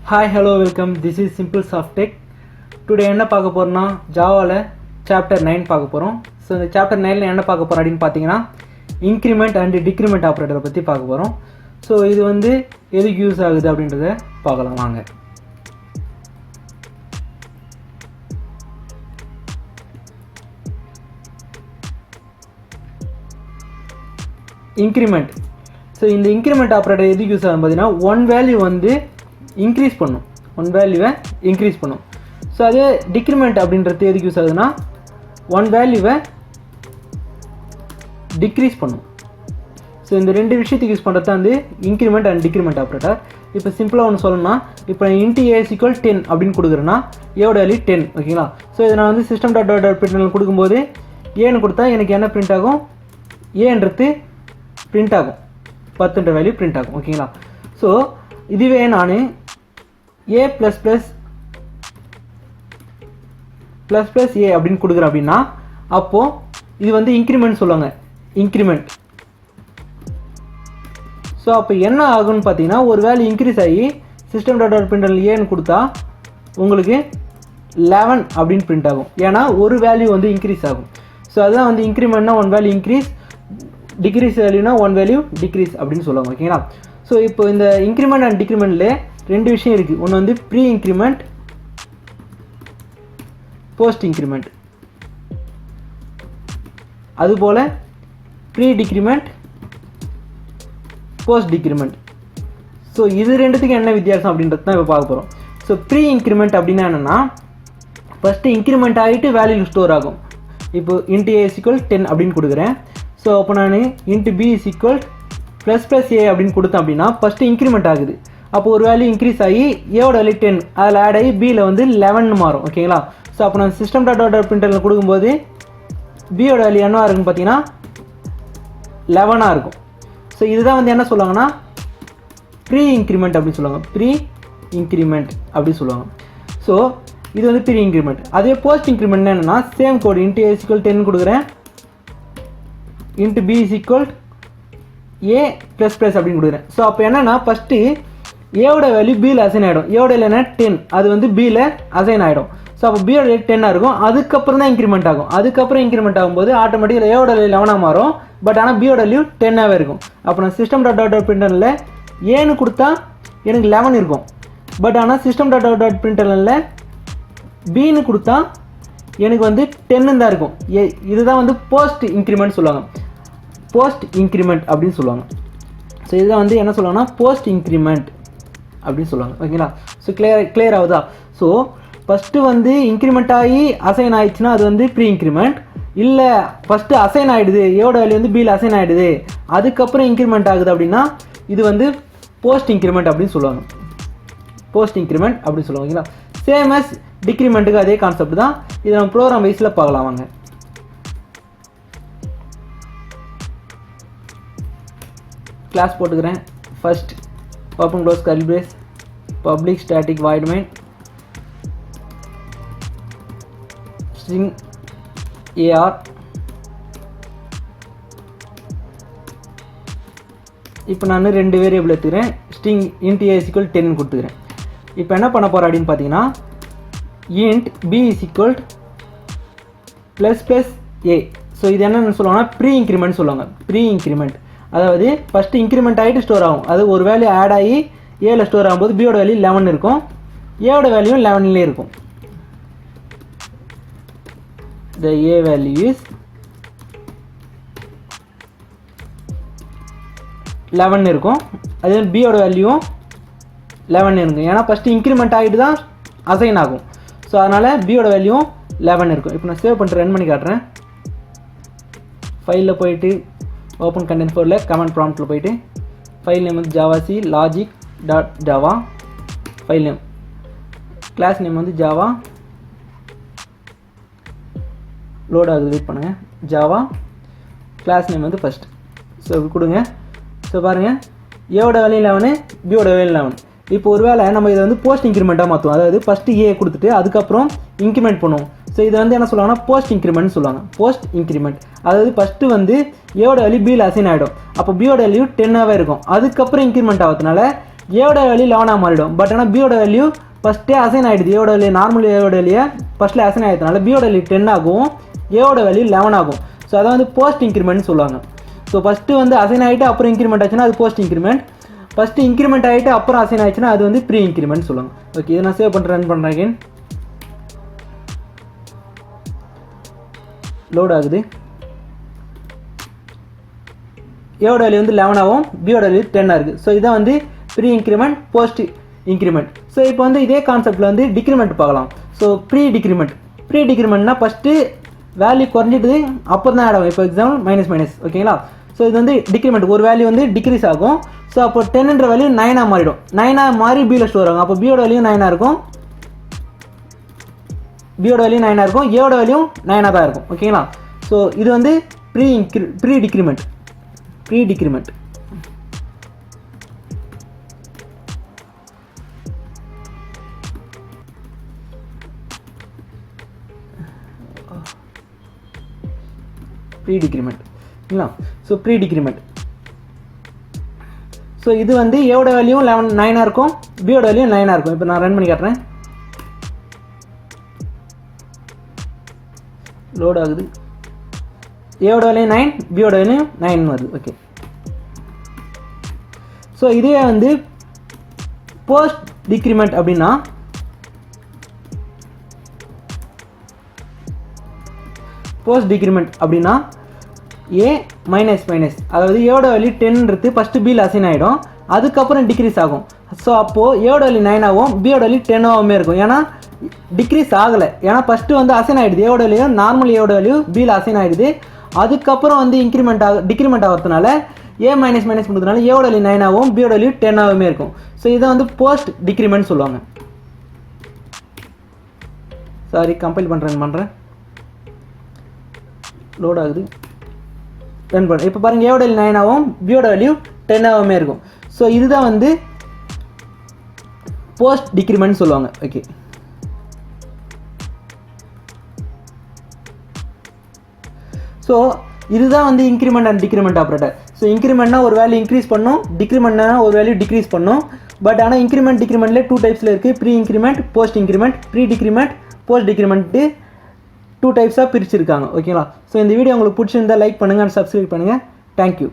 Hi, hello, welcome. This is Simple Soft Tech. Today என்ன பார்க்க போறோம்னா ஜாவால chapter 9 பார்க்க போறோம். ஸோ இந்த chapter 9ல என்ன பார்க்க போறோம் அப்படின்னு பார்த்தீங்கன்னா increment and decrement ஆப்ரேட்டரை பற்றி பார்க்க போகிறோம். ஸோ இது வந்து எதுக்கு யூஸ் ஆகுது அப்படின்றத பார்க்கலாம் வாங்க. இன்க்ரிமெண்ட். ஸோ இந்த இன்க்ரிமெண்ட் ஆப்ரேட்டர் எதுக்கு யூஸ் ஆகும் பார்த்தீங்கன்னா ஒன் வேல்யூ வந்து இன்க்ரீஸ் பண்ணும், ஒன் வேல்யூவை இன்க்ரீஸ் பண்ணும். ஸோ அதே டிக்ரிமெண்ட் அப்படின்றது எதுக்கு யூஸ் ஆகுதுன்னா ஒன் வேல்யூவை டிக்ரீஸ் பண்ணும். ஸோ இந்த ரெண்டு விஷயத்துக்கு யூஸ் பண்ணுறது தான் வந்து இன்க்ரிமெண்ட் அண்ட் டிக்ரிமெண்ட் ஆப்ரேட்டர். இப்போ சிம்பிளாக ஒன்று சொல்லணும்னா இப்போ இன்ட்டு ஏ ஈக்குவல் 10 அப்படின்னு கொடுக்குறேன்னா ஏவோட வேல்யூ 10 ஓகேங்களா. ஸோ இதை நான் வந்து சிஸ்டம் டாட் டாட் பிரிண்ட் கொடுக்கும்போது ஏன்னு கொடுத்தா எனக்கு என்ன பிரிண்ட் ஆகும், ஏன்றது பிரிண்ட் ஆகும், 10ன்ற வேல்யூ பிரிண்ட் ஆகும் ஓகேங்களா. ஸோ இதுவே நான் ஏ plus plus plus plus A அப்படின்னு கொடுக்குறேன் அப்படின்னா அப்போது இது வந்து இன்க்ரிமெண்ட் சொல்லுவாங்க, இன்க்ரிமெண்ட். ஸோ அப்போ என்ன ஆகும்னு பார்த்தீங்கன்னா ஒரு வேல்யூ இன்க்ரீஸ் ஆகி சிஸ்டம் டாட் டாட் பிரிண்ட் ஏன்னு கொடுத்தா உங்களுக்கு 11 அப்படின்னு பிரிண்ட் ஆகும், ஏன்னா ஒரு வேல்யூ வந்து இன்க்ரீஸ் ஆகும். ஸோ அதுதான் வந்து இன்க்ரிமெண்ட்னா ஒன் வேல்யூ இன்க்ரீஸ், டிக்ரீஸ் வேல்யூனா ஒன் வேல்யூ டிக்ரீஸ் அப்படின்னு சொல்லுவாங்க ஓகேங்களா. ஸோ இப்போ இந்த இன்க்ரிமெண்ட் அண்ட் டிக்ரிமெண்ட்லேயே ரெண்டு விஷயம் இருக்குது. ஒன்று வந்து ப்ரீ இன்க்ரிமெண்ட், போஸ்ட் இன்க்ரிமெண்ட். அதுபோல் pre decrement, post decrement. So இது ரெண்டுத்துக்கு என்ன வித்தியாசம் அப்படின்றது தான் இப்போ பார்க்க போகிறோம். ஸோ ப்ரீ இன்க்ரிமெண்ட் அப்படின்னா என்னென்னா ஃபஸ்ட்டு இன்க்ரிமெண்ட் ஆகிட்டு வேல்யூ ஸ்டோர் ஆகும். இப்போ இன்ட்டு ஏ ஈக்குவல் 10 அப்படின்னு கொடுக்குறேன். ஸோ அப்போ நான் int B equal plus plus A அப்படின்னு கொடுத்தேன் அப்படின்னா ஃபஸ்ட்டு இன்க்ரிமெண்ட் ஆகுது. அப்போ ஒரு வேல்யூ இன்க்ரீஸ் ஆகி ஏவோட வேல்யூ 10 அதில் ஆட் ஆகி பியில் வந்து 11 மாறும் ஓகேங்களா. ஸோ அப்போ நான் சிஸ்டம் டாட் டாட் பிரிண்டரில் கொடுக்கும்போது பியோட வேல்யூ என்னவா இருக்குன்னு பார்த்தீங்கன்னா 11 இருக்கும். ஸோ இதுதான் வந்து என்ன சொல்லுவாங்கன்னா ப்ரீ இன்க்ரிமெண்ட் அப்படின்னு சொல்லுவாங்க, ப்ரீ இன்க்ரிமெண்ட் அப்படின்னு சொல்லுவாங்க. ஸோ இது வந்து ப்ரீ இன்க்ரிமெண்ட். அதே போஸ்ட் இன்க்ரிமெண்ட் என்னென்னா சேம் கோடு இன்ட்டு ஏ ஈக்குவல் 10 கொடுக்குறேன், into B equal a plus plus அப்படின்னு கொடுக்குறேன். ஸோ அப்போ என்னென்னா ஃபஸ்ட்டு ஏவோட வேல்யூ பியில் அசைன் ஆகிடும், ஏவோட இல்லைன்னா 10 அது வந்து பியில் அசைன் ஆகிடும். ஸோ அப்போ பியோட வேல்யூ 10 இருக்கும், அதுக்கப்புறம் தான் இன்க்ரிமெண்ட் ஆகும். அதுக்கப்புறம் இன்க்ரிமெண்ட் ஆகும்போது ஆட்டோமேட்டிக்காக ஏவோட வேல்யூ 11 மாறும், பட் ஆனால் பியோட வேல்யூ 10 இருக்கும். அப்போ நான் சிஸ்டம் டாட் டாட் பிரிண்டரில் ஏன்னு கொடுத்தா எனக்கு 11 இருக்கும், பட் ஆனால் சிஸ்டம் டாட் டாட் பிரிண்டரில் பின்னு கொடுத்தா எனக்கு வந்து 10 தான் இருக்கும். இதுதான் வந்து போஸ்ட் இன்க்ரிமெண்ட் சொல்லுவாங்க, போஸ்ட் இன்க்ரிமெண்ட் அப்படின்னு சொல்லுவாங்க. ஸோ இதுதான் வந்து என்ன சொல்லுவாங்கன்னா போஸ்ட் இன்க்ரிமெண்ட் அப்படின்னு சொல்லுவாங்க ஓகேங்களா. ஸோ கிளியர் ஆகுதா. ஸோ ஃபஸ்ட்டு வந்து இன்க்ரிமெண்ட் ஆகி அசைன் ஆயிடுச்சுன்னா அது வந்து ப்ரீ இன்க்ரிமெண்ட். இல்லை ஃபஸ்ட்டு அசைன் ஆகிடுது, ஏவோட வேல்யூ வந்து பியில் அசைன் ஆகிடுது, அதுக்கப்புறம் இன்க்ரிமெண்ட் ஆகுது அப்படின்னா இது வந்து போஸ்ட் இன்க்ரிமெண்ட் அப்படின்னு சொல்லுவாங்க, போஸ்ட் இன்க்ரிமெண்ட் அப்படின்னு சொல்லுவாங்க ஓகேங்களா. சேம் அஸ் டிக்ரிமெண்ட்டுக்கு அதே கான்செப்ட் தான். இதை நம்ம ப்ரோக்ராம் வைஸில் பார்க்கலாம் வாங்க. கிளாஸ் போட்டுக்கிறேன். First open close curly brace, public static void main string ar. இப்போ நான் ரெண்டு வேரியபிள் எடுத்துக்கிறேன், ஸ்ட்ரிங் இன்ட் ஏ ஈக்குவல் 10 கொடுத்துக்கிறேன். இப்போ என்ன பண்ண போகிறேன் அப்படின்னு பார்த்தீங்கன்னா int B equal plus plus A. So இது என்னென்னு சொல்லுவாங்கன்னா ப்ரீ இன்க்ரிமெண்ட் சொல்லுவாங்க, ப்ரீ இன்க்ரிமெண்ட். அதாவது ஃபஸ்ட்டு இன்க்ரிமெண்ட் ஆகிட்டு ஸ்டோர் ஆகும், அது ஒரு வேல்யூ ஆட் ஆகி ஏல ஸ்டோர் ஆகும்போது பியோட வேல்யூ 11 இருக்கும், ஏவோட வேல்யூ 11லே இருக்கும். The A value is 11 இருக்கும், அதே பியோட வேல்யூவும் 11 இருக்கும், ஏன்னா ஃபஸ்ட்டு இன்க்ரிமெண்ட் ஆகிட்டு தான் அசைன் ஆகும். ஸோ அதனால் பியோட வேல்யூவும் 11 இருக்கும். இப்போ நான் சேவ் பண்ணிட்டு ரன் பண்ணி காட்டுறேன். ஃபைலில் போயிட்டு ஓப்பன் கண்டென்ட் ஃபோரில் கமெண்ட் ப்ராம்ப்டில் போயிட்டு ஃபைல் நேம் வந்து javac logic dot java, file name, class name வந்து ஜாவா, லோட் ஆகுது வெயிட் பண்ணுங்கள், ஜாவா, கிளாஸ் நேம் வந்து ஃபஸ்ட். ஸோ இப்படி கொடுங்க. ஸோ பாருங்கள் ஏவோட வேல்யூ 11, பியோட வேல்யூ 11. இப்போ ஒரு வேளை நம்ம இதை வந்து போஸ்ட் இன்க்ரிமெண்ட்டாக மாற்றுவோம், அதாவது ஃபஸ்ட்டு ஏ கொடுத்துட்டு அதுக்கப்புறம் இன்க்ரிமெண்ட் பண்ணுவோம். ஸோ இது வந்து என்ன சொல்லுவாங்கன்னா போஸ்ட் இன்க்ரிமெண்ட் சொல்லுவாங்க, போஸ்ட் இன்க்ரிமெண்ட். அதாவது ஃபஸ்ட்டு வந்து ஏவோட வேல்யூ பியில் அசைன் ஆகிடும், அப்போ பியோட வேல்யூ 10 இருக்கும், அதுக்கப்புறம் இன்க்ரிமெண்ட் ஆகிறதுனால ஏவோட வேல்யூ 11 மாறிடும். பட் ஆனால் பியோட வேல்யூ ஃபஸ்ட்டே அசைன் ஆகிடுது. ஏவோட வேல்யூ நார்மல் ஏவோட வேல்யூ ஃபஸ்ட்டில் அசைன் ஆகிடுறதுனால பியோட வேல்யூ 10 ஆகும், ஏவோட வேல்யூ 11 ஆகும். ஸோ அதை வந்து போஸ்ட் இன்க்ரிமெண்ட் சொல்லுவாங்க. ஸோ ஃபஸ்ட்டு வந்து அசைன் ஆகிட்டு அப்புறம் இன்க்ரிமெண்ட் ஆச்சுன்னா அது போஸ்ட் இன்க்ரிமெண்ட். ஃபஸ்ட்டு இன்க்ரிமெண்ட் ஆகிட்டு அப்புறம் அசைன் ஆயிடுச்சுன்னா அது வந்து ப்ரீ இன்க்ரிமெண்ட் சொல்லுவாங்க. ஓகே, இதை நான் சேவ் பண்ணுறேன், ரன் பண்ணுறேன். அகைன் லோட் ஆகுது. ஏவோட வேல்யூ வந்து 11 ஆகும், பியோட வேல்யூ 10 இருக்குது. ஸோ இதான் வந்து pre increment, post increment. So இப்போ வந்து இதே கான்செப்டில் வந்து டிக்ரிமெண்ட் பார்க்கலாம். ஸோ ப்ரீ டிக்ரிமெண்ட்னா ஃபஸ்ட்டு வேல்யூ குறைஞ்சிட்டு அப்புறம் தான் ஆட் ஆகும். இப்போ எக்ஸாம்பிள் மைனஸ் மைனஸ், ஓகேங்களா. ஸோ இது வந்து டிக்ரிமெண்ட், ஒரு வேல்யூ வந்து டிக்ரீஸ் ஆகும். ஸோ அப்போ 10ன்ற வேல்யூ 9 மாறிடும். 9 மாறி பியில் ஸ்டோர் ஆகும். அப்போ பியோட வேல்யூ 9 இருக்கும், பியோட வேல்யூ 9 இருக்கும், ஏவோட வேல்யூ 9 தான் இருக்கும், ஓகேங்களா. ஸோ இது வந்து ப்ரீ டிக்ரிமெண்ட். இல்லைங்களா. So pre decrement. ஸோ இது வந்து ஏவோட வேல்யூ 9 இருக்கும், பியோட வேல்யூ 9 இருக்கும். இப்போ நான் ரன் பண்ணி காட்டுறேன். லோட் ஆகுது. ஏவோட வேல்யூ 9, பியோட வேல்யூ 9 வருது. ஓகே, ஸோ இதுவே வந்து போஸ்ட் டிக்ரிமெண்ட் அப்படின்னா ஏ மைனஸ் மைனஸ், அதாவது ஏவோட வேல்யூ 10ன்றது ஃபஸ்ட்டு பியில் அசைன் ஆகிடும், அதுக்கப்புறம் டிக்ரீஸ் ஆகும். ஸோ அப்போது ஏவோட வேல்யூ 9 ஆகும், பியோட வேல்யூ 10 ஆகுமே இருக்கும். ஏன்னா டிக்ரீஸ் ஆகலை, ஏன்னா ஃபஸ்ட்டு வந்து அசைன் ஆகிடுது. ஏவோட வேல்யூ நார்மல் ஏவோட வேல்யூ பியில் அசைன் ஆகிடுது, அதுக்கப்புறம் வந்து டிக்ரிமெண்ட் ஆகிறதுனால ஏ மைனஸ் மைனஸ் பண்ணுறதுனால ஏவோட வேல்யூ 9 ஆகும், பியோட வேல்யூ 10 ஆகுமே இருக்கும். ஸோ இதை வந்து போஸ்ட் டிக்ரிமெண்ட் சொல்லுவாங்க. சாரி, கம்பைல் பண்ணுறேன். லோட் ஆகுது, ரன் பண்ண. இப்போ பாருங்கள், ஏவோட வேல்யூ 9 ஆகும், பியோட வேல்யூ 10 ஆகுமே இருக்கும். ஸோ இதுதான் வந்து போஸ்ட் டிக்ரிமெண்ட் சொல்லுவாங்க. ஓகே, ஸோ இதுதான் வந்து increment and decrement operator. So இன்க்ரிமெண்ட்னா ஒரு வேல்யூ இன்க்ரீஸ் பண்ணும், டிக்ரிமெண்ட்னா ஒரு வேல்யூ டிக்ரீஸ் பண்ணும். பட் ஆனால் இன்க்ரிமெண்ட் டிக்ரிமெண்ட்லேயே 2 டைப்ஸில் இருக்குது. Pre increment, post increment. Pre decrement, post decrement 2 டைப்ஸாக பிரிச்சுருக்காங்க, ஓகேங்களா. ஸோ இந்த வீடியோ உங்களுக்கு பிடிச்சிருந்தால் லைக் பண்ணுங்கள் அண்ட் சப்ஸ்கிரைப் பண்ணுங்கள். தேங்க்யூ.